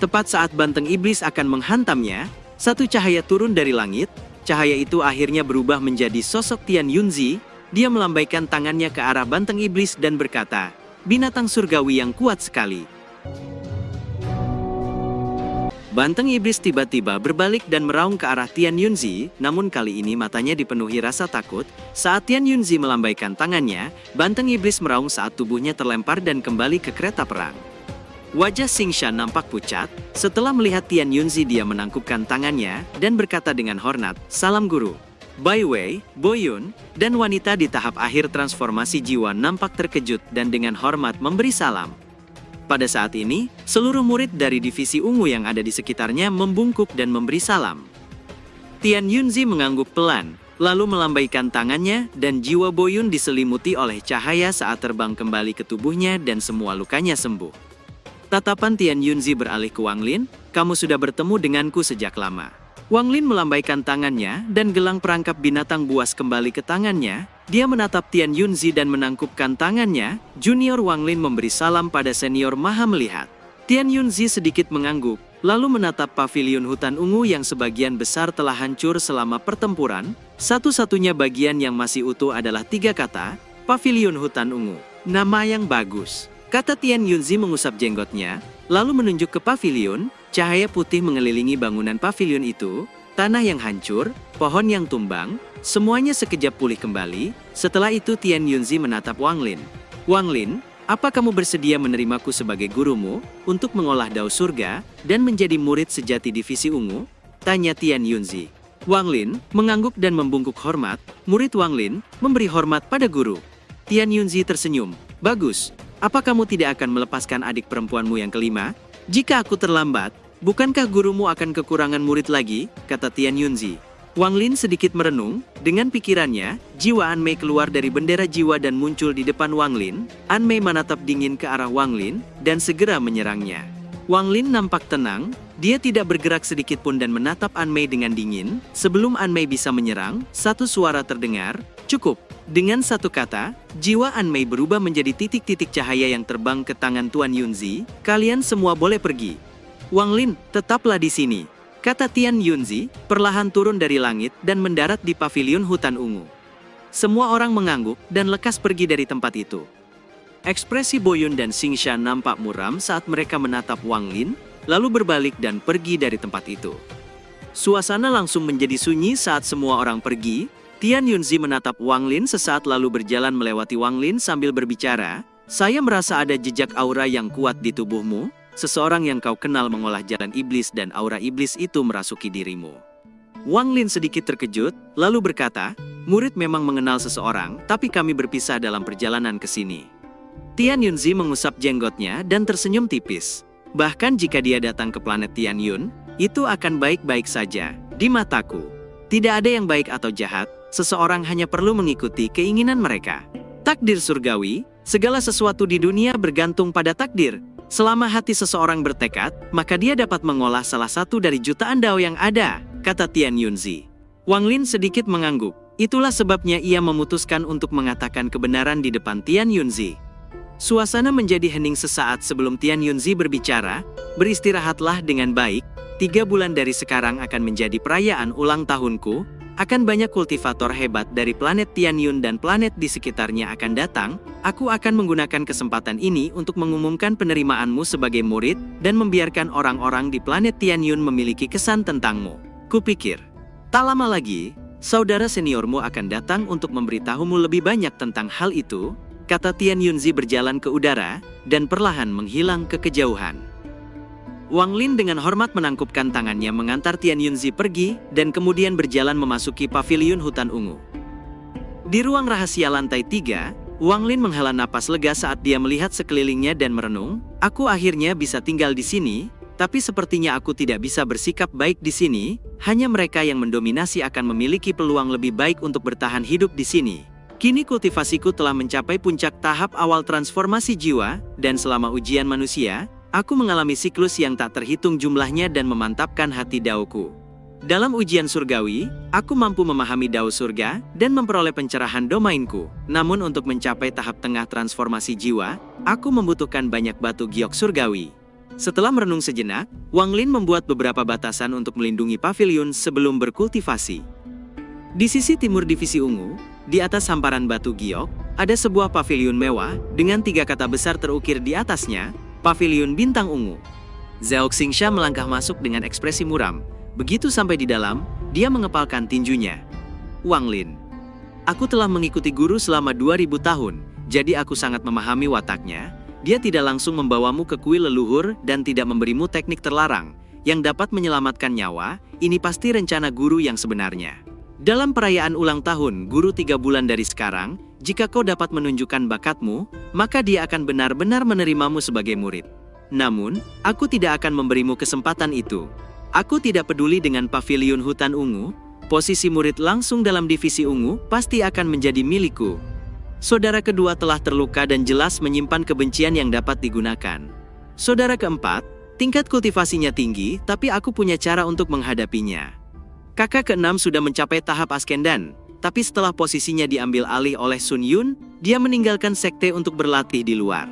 Tepat saat banteng iblis akan menghantamnya, satu cahaya turun dari langit. Cahaya itu akhirnya berubah menjadi sosok Tian Yunzi. Dia melambaikan tangannya ke arah banteng iblis dan berkata, "Binatang surgawi yang kuat sekali." Banteng iblis tiba-tiba berbalik dan meraung ke arah Tian Yunzi, namun kali ini matanya dipenuhi rasa takut. Saat Tian Yunzi melambaikan tangannya, banteng iblis meraung saat tubuhnya terlempar dan kembali ke kereta perang. Wajah Xingshan nampak pucat. Setelah melihat Tian Yunzi, dia menangkupkan tangannya dan berkata dengan hormat, "Salam guru." Bai Wei, Bo Yun, dan wanita di tahap akhir transformasi jiwa nampak terkejut dan dengan hormat memberi salam. Pada saat ini, seluruh murid dari divisi ungu yang ada di sekitarnya membungkuk dan memberi salam. Tian Yunzi mengangguk pelan, lalu melambaikan tangannya dan jiwa Bo Yun diselimuti oleh cahaya saat terbang kembali ke tubuhnya dan semua lukanya sembuh. Tatapan Tian Yunzi beralih ke Wang Lin, "Kamu sudah bertemu denganku sejak lama." Wang Lin melambaikan tangannya dan gelang perangkap binatang buas kembali ke tangannya. Dia menatap Tian Yunzi dan menangkupkan tangannya. Junior Wang Lin memberi salam pada senior maha melihat. Tian Yunzi sedikit mengangguk, lalu menatap pavilion hutan ungu yang sebagian besar telah hancur selama pertempuran. Satu-satunya bagian yang masih utuh adalah 3 kata, "Pavilion Hutan Ungu." Nama yang bagus, kata Tian Yunzi mengusap jenggotnya, lalu menunjuk ke pavilion. Cahaya putih mengelilingi bangunan pavilion itu, tanah yang hancur, pohon yang tumbang, semuanya sekejap pulih kembali. Setelah itu Tian Yunzi menatap Wang Lin. "Wang Lin, apa kamu bersedia menerimaku sebagai gurumu, untuk mengolah dao surga, dan menjadi murid sejati divisi ungu?" tanya Tian Yunzi. Wang Lin mengangguk dan membungkuk hormat. Murid Wang Lin memberi hormat pada guru. Tian Yunzi tersenyum. "Bagus. Apa kamu tidak akan melepaskan adik perempuanmu yang kelima? Jika aku terlambat, bukankah gurumu akan kekurangan murid lagi?" kata Tian Yunzi. Wang Lin sedikit merenung. Dengan pikirannya, jiwa An Mei keluar dari bendera jiwa dan muncul di depan Wang Lin. An Mei menatap dingin ke arah Wang Lin dan segera menyerangnya. Wang Lin nampak tenang. Dia tidak bergerak sedikit pun dan menatap An Mei dengan dingin. Sebelum An Mei bisa menyerang, satu suara terdengar, "Cukup." Dengan satu kata, jiwa An Mei berubah menjadi titik-titik cahaya yang terbang ke tangan Tuan Yunzi. "Kalian semua boleh pergi." "Wang Lin, tetaplah di sini," kata Tian Yunzi, perlahan turun dari langit dan mendarat di pavilion hutan ungu. Semua orang mengangguk dan lekas pergi dari tempat itu. Ekspresi Bo Yun dan Xingshan nampak muram saat mereka menatap Wang Lin, lalu berbalik dan pergi dari tempat itu. Suasana langsung menjadi sunyi saat semua orang pergi. Tian Yunzi menatap Wang Lin sesaat lalu berjalan melewati Wang Lin sambil berbicara, "Saya merasa ada jejak aura yang kuat di tubuhmu. Seseorang yang kau kenal mengolah jalan iblis dan aura iblis itu merasuki dirimu." Wang Lin sedikit terkejut, lalu berkata, "Murid memang mengenal seseorang, tapi kami berpisah dalam perjalanan ke sini." Tian Yunzi mengusap jenggotnya dan tersenyum tipis. "Bahkan jika dia datang ke planet Tian Yun, itu akan baik-baik saja. Di mataku, tidak ada yang baik atau jahat. Seseorang hanya perlu mengikuti keinginan mereka. Takdir surgawi, segala sesuatu di dunia bergantung pada takdir. Selama hati seseorang bertekad, maka dia dapat mengolah salah satu dari jutaan dao yang ada," kata Tian Yunzi. Wang Lin sedikit mengangguk. Itulah sebabnya ia memutuskan untuk mengatakan kebenaran di depan Tian Yunzi. Suasana menjadi hening sesaat sebelum Tian Yunzi berbicara, "Beristirahatlah dengan baik. 3 bulan dari sekarang akan menjadi perayaan ulang tahunku. Akan banyak kultivator hebat dari planet Tian Yun dan planet di sekitarnya akan datang. Aku akan menggunakan kesempatan ini untuk mengumumkan penerimaanmu sebagai murid dan membiarkan orang-orang di planet Tian Yun memiliki kesan tentangmu. Kupikir, tak lama lagi, saudara seniormu akan datang untuk memberitahumu lebih banyak tentang hal itu," kata Tian Yunzi berjalan ke udara dan perlahan menghilang ke kejauhan. Wang Lin dengan hormat menangkupkan tangannya mengantar Tian Yunzi pergi dan kemudian berjalan memasuki pavilion hutan ungu. Di ruang rahasia lantai 3, Wang Lin menghela napas lega saat dia melihat sekelilingnya dan merenung, "Aku akhirnya bisa tinggal di sini, tapi sepertinya aku tidak bisa bersikap baik di sini. Hanya mereka yang mendominasi akan memiliki peluang lebih baik untuk bertahan hidup di sini. Kini kultivasiku telah mencapai puncak tahap awal transformasi jiwa, dan selama ujian manusia, aku mengalami siklus yang tak terhitung jumlahnya dan memantapkan hati daoku. Dalam ujian surgawi, aku mampu memahami dao surga dan memperoleh pencerahan domainku. Namun untuk mencapai tahap tengah transformasi jiwa, aku membutuhkan banyak batu giok surgawi. Setelah merenung sejenak, Wang Lin membuat beberapa batasan untuk melindungi pavilion sebelum berkultivasi. Di sisi timur divisi ungu, di atas hamparan batu giok, ada sebuah pavilion mewah dengan 3 kata besar terukir di atasnya, Pavilion Bintang Ungu. Zhao Xingsha melangkah masuk dengan ekspresi muram. Begitu sampai di dalam, dia mengepalkan tinjunya. Wang Lin, aku telah mengikuti guru selama 2000 tahun, jadi aku sangat memahami wataknya. Dia tidak langsung membawamu ke kuil leluhur dan tidak memberimu teknik terlarang yang dapat menyelamatkan nyawa. Ini pasti rencana guru yang sebenarnya. Dalam perayaan ulang tahun guru 3 bulan dari sekarang, jika kau dapat menunjukkan bakatmu, maka dia akan benar-benar menerimamu sebagai murid. Namun, aku tidak akan memberimu kesempatan itu. Aku tidak peduli dengan pavilion hutan ungu, posisi murid langsung dalam divisi ungu pasti akan menjadi milikku. Saudara kedua telah terluka dan jelas menyimpan kebencian yang dapat digunakan. Saudara keempat, tingkat kultivasinya tinggi, tapi aku punya cara untuk menghadapinya. Kakak keenam sudah mencapai tahap askendan, tapi setelah posisinya diambil alih oleh Sun Yun, dia meninggalkan sekte untuk berlatih di luar.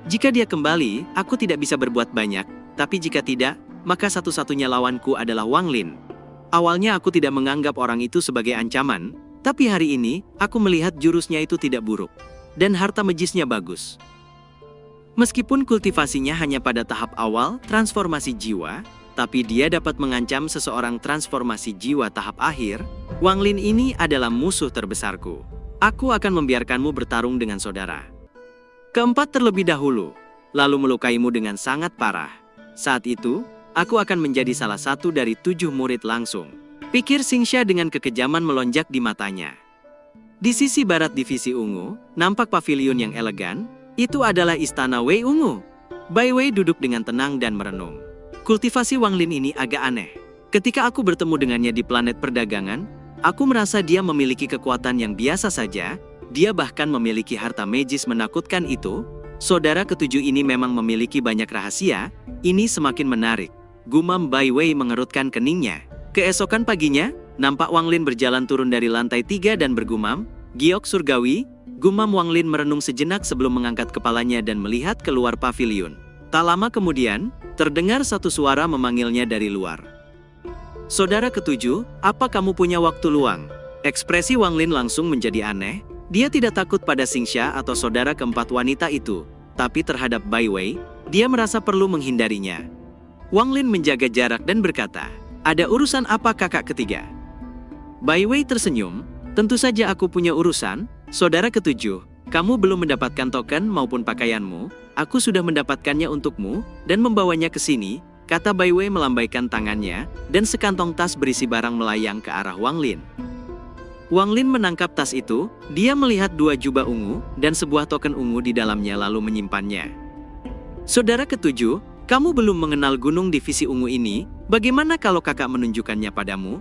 Jika dia kembali, aku tidak bisa berbuat banyak, tapi jika tidak, maka satu-satunya lawanku adalah Wang Lin. Awalnya aku tidak menganggap orang itu sebagai ancaman, tapi hari ini, aku melihat jurusnya itu tidak buruk. Dan harta majisnya bagus. Meskipun kultivasinya hanya pada tahap awal transformasi jiwa, tapi dia dapat mengancam seseorang transformasi jiwa tahap akhir. Wang Lin ini adalah musuh terbesarku. Aku akan membiarkanmu bertarung dengan saudara. Keempat terlebih dahulu, lalu melukaimu dengan sangat parah. Saat itu, aku akan menjadi salah satu dari 7 murid langsung. Pikir Xingsha dengan kekejaman melonjak di matanya. Di sisi barat divisi ungu, nampak pavilion yang elegan. Itu adalah istana Wei Ungu. Bai Wei duduk dengan tenang dan merenung. Kultivasi Wang Lin ini agak aneh. Ketika aku bertemu dengannya di planet perdagangan, aku merasa dia memiliki kekuatan yang biasa saja. Dia bahkan memiliki harta magis menakutkan itu. Saudara ketujuh ini memang memiliki banyak rahasia. Ini semakin menarik. Gumam Bai Wei mengerutkan keningnya. Keesokan paginya, nampak Wang Lin berjalan turun dari lantai 3 dan bergumam, "Giok surgawi." Gumam Wang Lin merenung sejenak sebelum mengangkat kepalanya dan melihat keluar pavilion. Tak lama kemudian, terdengar satu suara memanggilnya dari luar. "Saudara ketujuh, apa kamu punya waktu luang?" Ekspresi Wang Lin langsung menjadi aneh. Dia tidak takut pada Xingsha atau saudara keempat wanita itu, tapi terhadap Bai Wei, dia merasa perlu menghindarinya. Wang Lin menjaga jarak dan berkata, "Ada urusan apa kakak ketiga?" Bai Wei tersenyum, "Tentu saja aku punya urusan, saudara ketujuh. Kamu belum mendapatkan token maupun pakaianmu, aku sudah mendapatkannya untukmu, dan membawanya ke sini," kata Bai Wei melambaikan tangannya, dan sekantong tas berisi barang melayang ke arah Wang Lin. Wang Lin menangkap tas itu, dia melihat 2 jubah ungu, dan sebuah token ungu di dalamnya lalu menyimpannya. "Saudara ketujuh, kamu belum mengenal gunung divisi ungu ini, bagaimana kalau kakak menunjukkannya padamu?"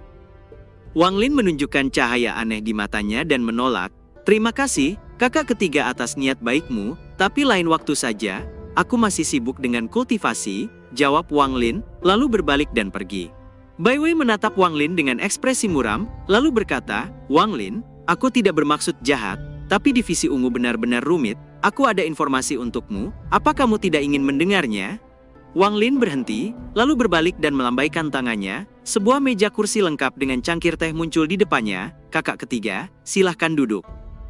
Wang Lin menunjukkan cahaya aneh di matanya dan menolak, "Terima kasih, kakak ketiga atas niat baikmu, tapi lain waktu saja, aku masih sibuk dengan kultivasi," jawab Wang Lin, lalu berbalik dan pergi. Bai Wei menatap Wang Lin dengan ekspresi muram, lalu berkata, "Wang Lin, aku tidak bermaksud jahat, tapi divisi ungu benar-benar rumit, aku ada informasi untukmu, apa kamu tidak ingin mendengarnya?" Wang Lin berhenti, lalu berbalik dan melambaikan tangannya. Sebuah meja kursi lengkap dengan cangkir teh muncul di depannya. "Kakak ketiga, silahkan duduk."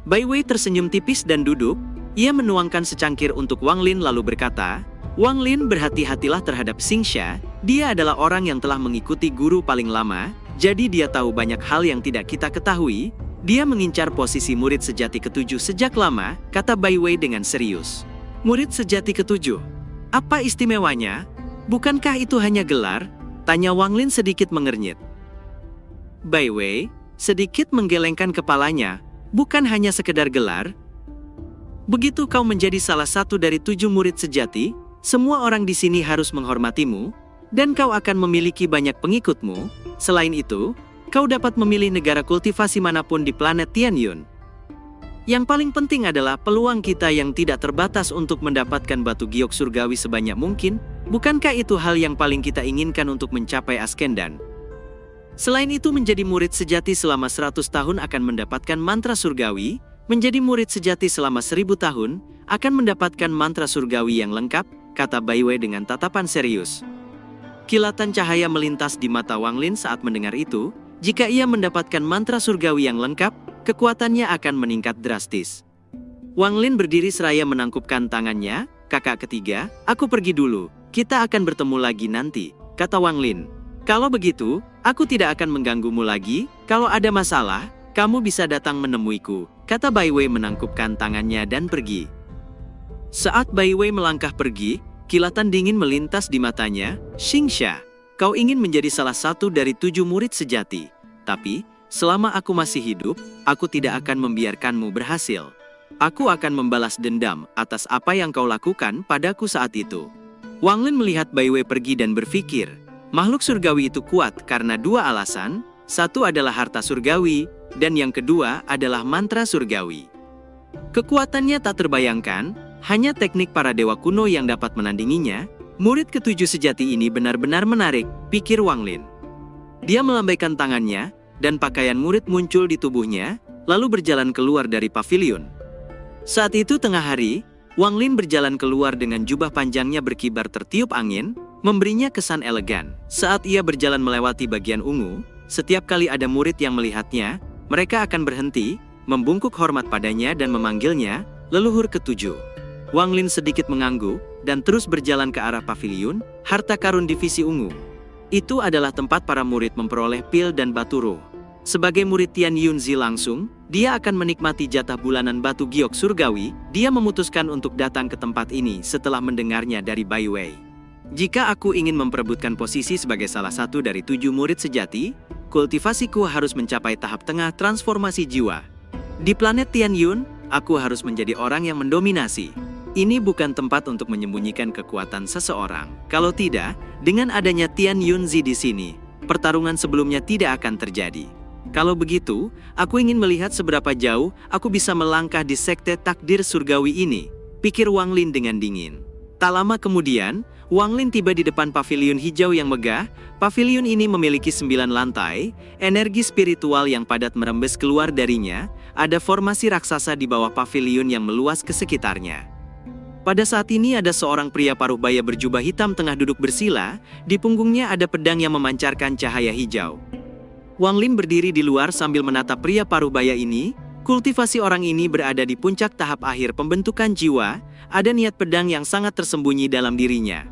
Bai Wei tersenyum tipis dan duduk. Ia menuangkan secangkir untuk Wang Lin lalu berkata, "Wang Lin, berhati-hatilah terhadap Xingsha. Dia adalah orang yang telah mengikuti guru paling lama, jadi dia tahu banyak hal yang tidak kita ketahui. Dia mengincar posisi murid sejati ketujuh sejak lama," kata Bai Wei dengan serius. "Murid sejati ketujuh? Apa istimewanya? Bukankah itu hanya gelar?" tanya Wang Lin sedikit mengernyit. Bai Wei sedikit menggelengkan kepalanya. "Bukan hanya sekedar gelar. Begitu kau menjadi salah satu dari 7 murid sejati, semua orang di sini harus menghormatimu, dan kau akan memiliki banyak pengikutmu. Selain itu, kau dapat memilih negara kultivasi manapun di planet Tianyun. Yang paling penting adalah peluang kita yang tidak terbatas untuk mendapatkan batu giok surgawi sebanyak mungkin. Bukankah itu hal yang paling kita inginkan untuk mencapai askendan?" Selain itu menjadi murid sejati selama 100 tahun akan mendapatkan mantra surgawi, menjadi murid sejati selama 1000 tahun akan mendapatkan mantra surgawi yang lengkap, kata Bai Wei dengan tatapan serius. Kilatan cahaya melintas di mata Wang Lin saat mendengar itu. Jika ia mendapatkan mantra surgawi yang lengkap, kekuatannya akan meningkat drastis. Wang Lin berdiri seraya menangkupkan tangannya. Kakak ketiga, aku pergi dulu. Kita akan bertemu lagi nanti, kata Wang Lin. Kalau begitu, aku tidak akan mengganggumu lagi. Kalau ada masalah, kamu bisa datang menemuiku, kata Bai Wei menangkupkan tangannya dan pergi. Saat Bai Wei melangkah pergi, kilatan dingin melintas di matanya. Xingsha, kau ingin menjadi salah satu dari 7 murid sejati. Tapi, selama aku masih hidup, aku tidak akan membiarkanmu berhasil. Aku akan membalas dendam atas apa yang kau lakukan padaku saat itu. Wang Lin melihat Bai Wei pergi dan berpikir, makhluk surgawi itu kuat karena 2 alasan. Satu adalah harta surgawi, dan yang kedua adalah mantra surgawi. Kekuatannya tak terbayangkan, hanya teknik para dewa kuno yang dapat menandinginya. Murid ke-7 sejati ini benar-benar menarik, pikir Wang Lin. Dia melambaikan tangannya, dan pakaian murid muncul di tubuhnya, lalu berjalan keluar dari pavilion. Saat itu tengah hari, Wang Lin berjalan keluar dengan jubah panjangnya berkibar tertiup angin, memberinya kesan elegan. Saat ia berjalan melewati bagian ungu, setiap kali ada murid yang melihatnya, mereka akan berhenti, membungkuk hormat padanya dan memanggilnya leluhur ke-7. Wang Lin sedikit mengangguk, dan terus berjalan ke arah pavilion, harta karun divisi ungu. Itu adalah tempat para murid memperoleh pil dan batu roh. Sebagai murid Tian Yunzi langsung, dia akan menikmati jatah bulanan batu giok surgawi. Dia memutuskan untuk datang ke tempat ini setelah mendengarnya dari Bai Wei. Jika aku ingin memperebutkan posisi sebagai salah satu dari 7 murid sejati, kultivasiku harus mencapai tahap tengah transformasi jiwa. Di planet Tian Yun, aku harus menjadi orang yang mendominasi. Ini bukan tempat untuk menyembunyikan kekuatan seseorang. Kalau tidak, dengan adanya Tian Yunzi di sini, pertarungan sebelumnya tidak akan terjadi. Kalau begitu, aku ingin melihat seberapa jauh aku bisa melangkah di sekte takdir surgawi ini, pikir Wang Lin dengan dingin. Tak lama kemudian, Wang Lin tiba di depan pavilion hijau yang megah. Pavilion ini memiliki 9 lantai, energi spiritual yang padat merembes keluar darinya. Ada formasi raksasa di bawah pavilion yang meluas ke sekitarnya. Pada saat ini ada seorang pria paruh baya berjubah hitam tengah duduk bersila, di punggungnya ada pedang yang memancarkan cahaya hijau. Wang Lin berdiri di luar sambil menatap pria paruh baya ini. Kultivasi orang ini berada di puncak tahap akhir pembentukan jiwa, ada niat pedang yang sangat tersembunyi dalam dirinya.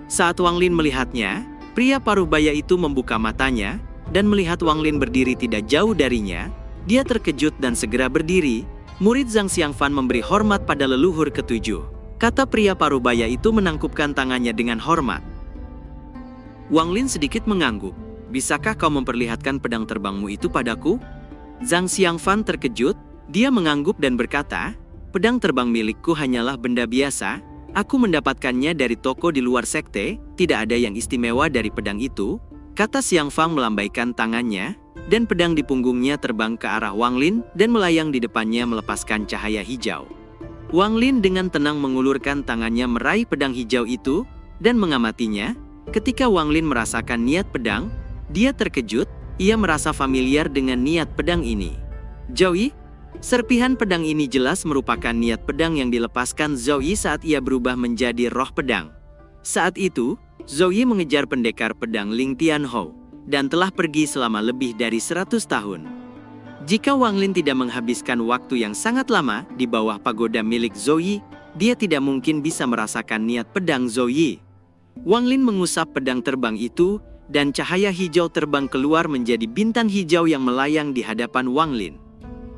Saat Wang Lin melihatnya, pria paruh baya itu membuka matanya, dan melihat Wang Lin berdiri tidak jauh darinya, dia terkejut dan segera berdiri. Murid Zhang Xiangfan memberi hormat pada leluhur ke-7. Kata pria paruh baya itu menangkupkan tangannya dengan hormat. Wang Lin sedikit mengangguk. Bisakah kau memperlihatkan pedang terbangmu itu padaku? Zhang Xiangfan terkejut, dia mengangguk dan berkata, pedang terbang milikku hanyalah benda biasa, aku mendapatkannya dari toko di luar sekte, tidak ada yang istimewa dari pedang itu, kata Xiangfan melambaikan tangannya, dan pedang di punggungnya terbang ke arah Wang Lin dan melayang di depannya melepaskan cahaya hijau. Wang Lin dengan tenang mengulurkan tangannya meraih pedang hijau itu, dan mengamatinya. Ketika Wang Lin merasakan niat pedang, dia terkejut, ia merasa familiar dengan niat pedang ini. Zhou, serpihan pedang ini jelas merupakan niat pedang yang dilepaskan Zhou saat ia berubah menjadi roh pedang. Saat itu, Zhou mengejar pendekar pedang Ling Tianhou, dan telah pergi selama lebih dari 100 tahun. Jika Wang Lin tidak menghabiskan waktu yang sangat lama di bawah pagoda milik Zhou, dia tidak mungkin bisa merasakan niat pedang Zhou. Wang Lin mengusap pedang terbang itu, dan cahaya hijau terbang keluar menjadi bintang hijau yang melayang di hadapan Wang Lin.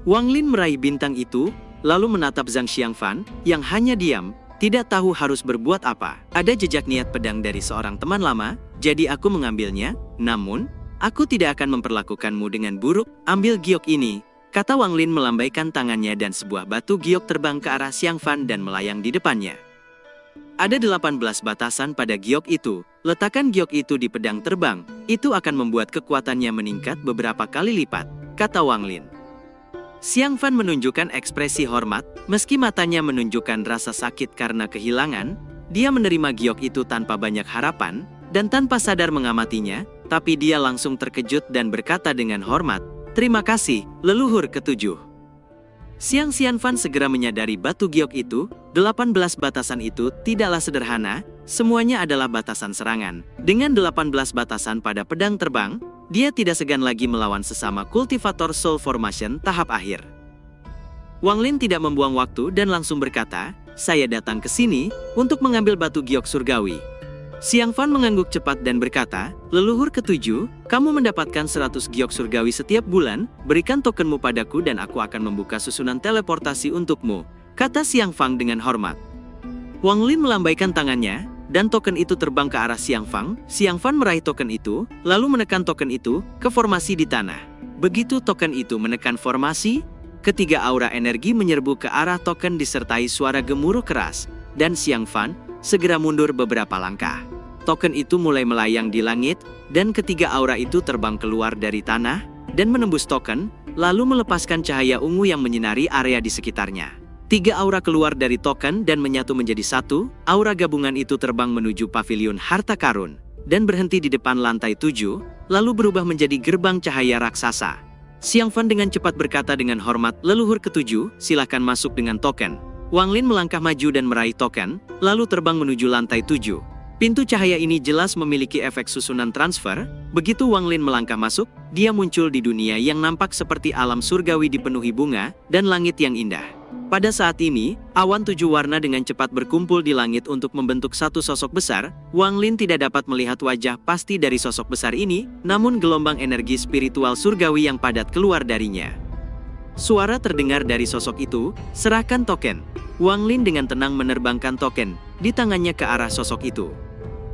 Wang Lin meraih bintang itu, lalu menatap Zhang Xiangfan, yang hanya diam, tidak tahu harus berbuat apa. Ada jejak niat pedang dari seorang teman lama, jadi aku mengambilnya, namun, aku tidak akan memperlakukanmu dengan buruk, ambil giok ini, kata Wang Lin melambaikan tangannya dan sebuah batu giok terbang ke arah Xiangfan dan melayang di depannya. Ada 18 batasan pada giok itu, letakkan giok itu di pedang terbang, itu akan membuat kekuatannya meningkat beberapa kali lipat, kata Wang Lin. Xiangfan menunjukkan ekspresi hormat, meski matanya menunjukkan rasa sakit karena kehilangan, dia menerima giok itu tanpa banyak harapan, dan tanpa sadar mengamatinya. tapi dia langsung terkejut dan berkata dengan hormat, "Terima kasih, leluhur ketujuh." Xiang Xianfan segera menyadari batu giok itu, 18 batasan itu tidaklah sederhana, semuanya adalah batasan serangan. Dengan 18 batasan pada pedang terbang, dia tidak segan lagi melawan sesama kultivator Soul Formation tahap akhir. Wang Lin tidak membuang waktu dan langsung berkata, "Saya datang ke sini untuk mengambil batu giok surgawi." Xiang Fan mengangguk cepat dan berkata, "Leluhur ketujuh, kamu mendapatkan 100 giok surgawi setiap bulan, berikan tokenmu padaku dan aku akan membuka susunan teleportasi untukmu," kata Xiang Fang dengan hormat. Wang Lin melambaikan tangannya, dan token itu terbang ke arah Xiang Fang. Xiang Fan meraih token itu, lalu menekan token itu ke formasi di tanah. Begitu token itu menekan formasi, ketiga aura energi menyerbu ke arah token disertai suara gemuruh keras, dan Xiang Fan segera mundur beberapa langkah. Token itu mulai melayang di langit, dan ketiga aura itu terbang keluar dari tanah, dan menembus token, lalu melepaskan cahaya ungu yang menyinari area di sekitarnya. 3 aura keluar dari token dan menyatu menjadi satu, aura gabungan itu terbang menuju pavilion harta karun, dan berhenti di depan lantai 7, lalu berubah menjadi gerbang cahaya raksasa. Xiang Fan dengan cepat berkata dengan hormat, "Leluhur ketujuh, silakan masuk dengan token." Wang Lin melangkah maju dan meraih token, lalu terbang menuju lantai 7. Pintu cahaya ini jelas memiliki efek susunan transfer. Begitu Wang Lin melangkah masuk, dia muncul di dunia yang nampak seperti alam surgawi dipenuhi bunga dan langit yang indah. Pada saat ini, awan 7 warna dengan cepat berkumpul di langit untuk membentuk satu sosok besar. Wang Lin tidak dapat melihat wajah pasti dari sosok besar ini, namun gelombang energi spiritual surgawi yang padat keluar darinya. Suara terdengar dari sosok itu, "Serahkan token." Wang Lin dengan tenang menerbangkan token di tangannya ke arah sosok itu.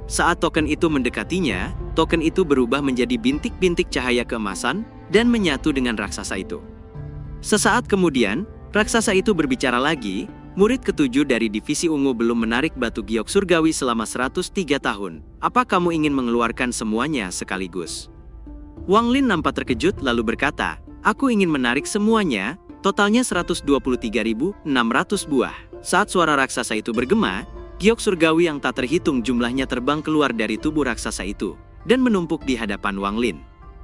Saat token itu mendekatinya, token itu berubah menjadi bintik-bintik cahaya keemasan dan menyatu dengan raksasa itu. Sesaat kemudian, raksasa itu berbicara lagi, "Murid ketujuh dari divisi ungu belum menarik batu giok surgawi selama 103 tahun. Apa kamu ingin mengeluarkan semuanya sekaligus?" Wang Lin nampak terkejut lalu berkata, "Aku ingin menarik semuanya, totalnya 123.600 buah. Saat suara raksasa itu bergema, giok surgawi yang tak terhitung jumlahnya terbang keluar dari tubuh raksasa itu, dan menumpuk di hadapan Wang Lin.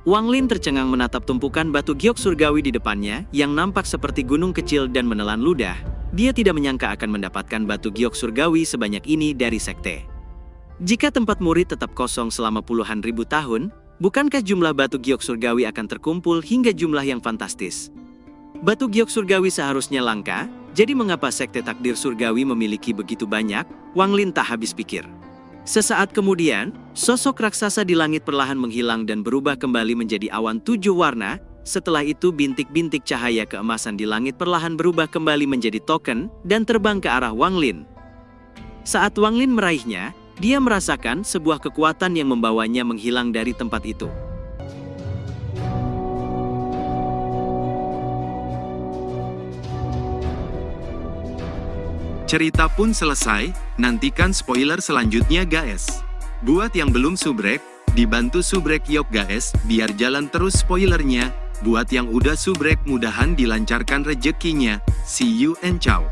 Wang Lin tercengang menatap tumpukan batu giok surgawi di depannya, yang nampak seperti gunung kecil dan menelan ludah. Dia tidak menyangka akan mendapatkan batu giok surgawi sebanyak ini dari sekte. Jika tempat murid tetap kosong selama puluhan ribu tahun, bukankah jumlah batu giok surgawi akan terkumpul hingga jumlah yang fantastis? Batu giok surgawi seharusnya langka, jadi mengapa sekte takdir surgawi memiliki begitu banyak? Wang Lin tak habis pikir. Sesaat kemudian, sosok raksasa di langit perlahan menghilang dan berubah kembali menjadi awan 7 warna. Setelah itu bintik-bintik cahaya keemasan di langit perlahan berubah kembali menjadi token dan terbang ke arah Wang Lin. Saat Wang Lin meraihnya, dia merasakan sebuah kekuatan yang membawanya menghilang dari tempat itu. Cerita pun selesai, nantikan spoiler selanjutnya guys. Buat yang belum subrek, dibantu subrek yuk guys, biar jalan terus spoilernya. Buat yang udah subrek mudahan dilancarkan rezekinya. See you and ciao.